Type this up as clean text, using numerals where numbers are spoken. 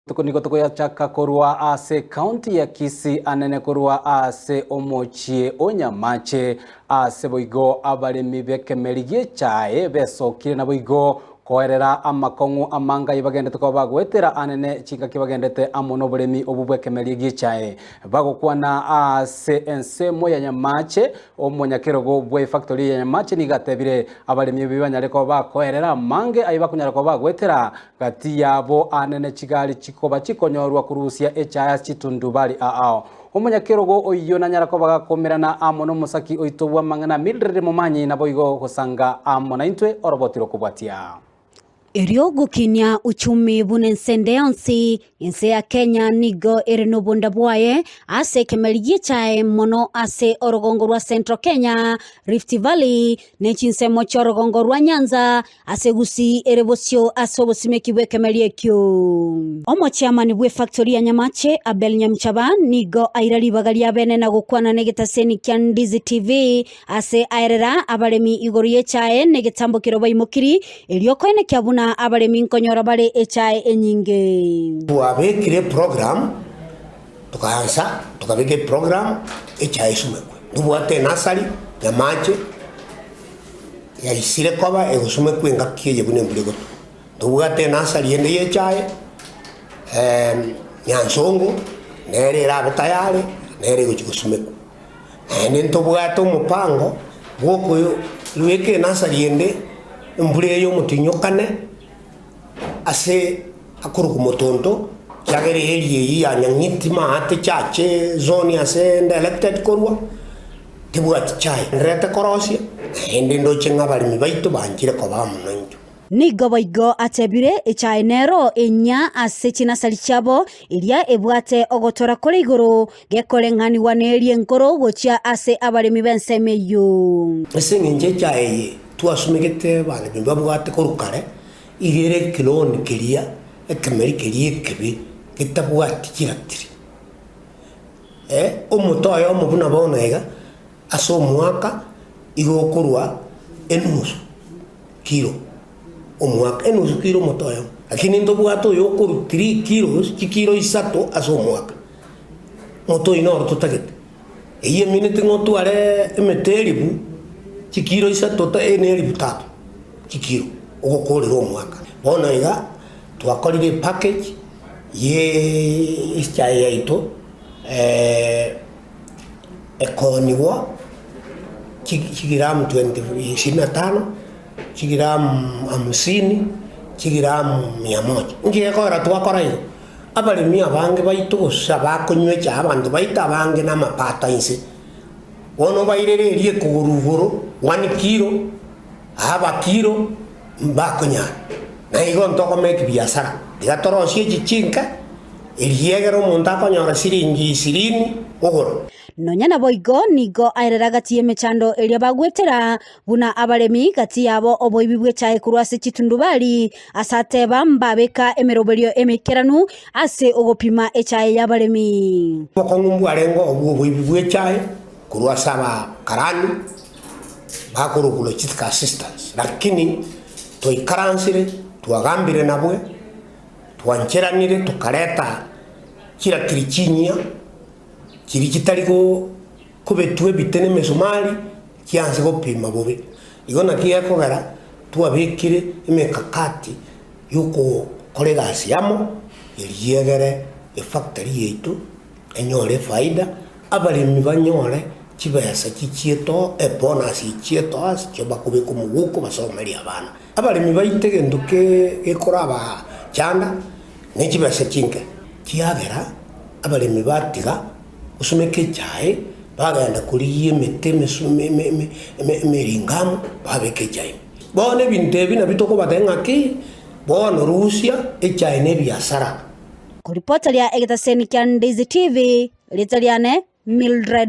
Niko tukoyachaka korwa ase county ya Kisii anene korwa ase omochie onyamache ase boigo abaremi bekemerigie chae besokire na boigo koerera amakongu amanga ibagendete ko bagwetera anene chika kibagendete amono buremi obubwekemerigie chae bagokwana ase ensemo ya nyamache omonyakerogo bwe factory ya nyamache nigatebire abaremi bibanyare ko bakoerera mange aibakunyara ko bagwetera gati yabo anene chigali chikoba chikonyorwa kurusia echaya chitundubali ao omonyakerogo oyo nanyara ko bagakomerana amono musaki oitobwa mangana Mildred Momanyi na boigo gusanga amona intwe orobotiro kubwatia Erio gukinya uchumi bunensende onsi inse ya Kenya nigo erenobonda bwaye ase kemeligie chae mono ase orogongo rwa Central Kenya Rift Valley nechinse mocho orogongo rwa Nyanza ase gusi erebosio ase obosimeki bwe kemelie kyo omo chairman bwe factory ya Nyamache Abel Nyamchaba nigo airali bagalia bene na gukwana negetaseni kya Ndizi TV ase aerera abaremi igorie chae negetambukiro bayimukiri elio koene kyabuna abaremi nkonyora bare echae enyinge tuabekire program tukaanza tukabeke program echae sumekwe ndubuate nasari ya mache ya isire koba egusumekwe ngakiye bune mbulego ndubuate nasari yende echae nyansongo nere rabe tayari nere gusumekwe ene ntubuate umupango woko luweke nasari yende mbule yo mutinyokane ase akuruku motonto chagere heli ya nyangitima ate chache zone ase elected korwa tibuat chai rete korosia ende ndo chenga bali mibaito banjire ko bamunanjo nigo boigo atebire echai nero enya ase china salichabo iria ebwate ogotora kore igoro gekore ngani wanerie nkoro gochia ase abaremi bensemeyo ese ngenje chai tuasumegete bale bibabwate korukare igere kiloni kelia ekameri kelie kebe kitabwati kiratiri omutoyo omubuna bonega aso mwaka igokorwa enusu kilo omwaka enusu kilo mutoyo lakini ndobwato yokoru 3 kilos kilo isato aso mwaka moto inoro tutagete eye minute ngotu are emeteribu kilo isato ta eneribu tatu kilo ogokorera omwaka bona iga twakorire package ye ischaya ito ekoniwa kigramu 25 kigramu 50 kigramu 100 ngiyekora twakora iyo abaremi abange baito gusaba kunywe cha abandu baita abange na mapata inse wono bairererie kuguruguru 1 kilo aba kilo mbakonya na igo ntoko make biashara digatorosie chichinka eliegero monta konyora siringi 20 ogoro nonyana boigo nigo aireragati emechando elia bagwetera buna abaremi gati yabo oboibibwe chae kurwase chitundubali asate bambabeka emeroberio emekeranu ase ogopima echae yabaremi bokongumbu arengo oboibibwe chae kurwasa ba karani bakurukulo chitka assistance lakini toikaransire tuagambire nabwe twancheranire tukareta kira kirichinya kiri kitariko kubetwe bitene mesumari kianze gopima bobe igona kiyakogara tuabekire emekakati yuko kolegasi yamo yegere factory yetu enyore faida abaremi banyore kibasa kikieto bonus ikieto as cyo bakubeka umuguko basomeri abana abaremi baitege nduke ekoraba cyanda nekibasa kinke kiagera abaremi batiga usumeke chae baganda kuri yemeteme meringam babeke chae bone bintebi na bitoko batenga ki bono Rusia echae ne biashara kuripota ya egetaseni kya Ndizi TV litaliane Mildred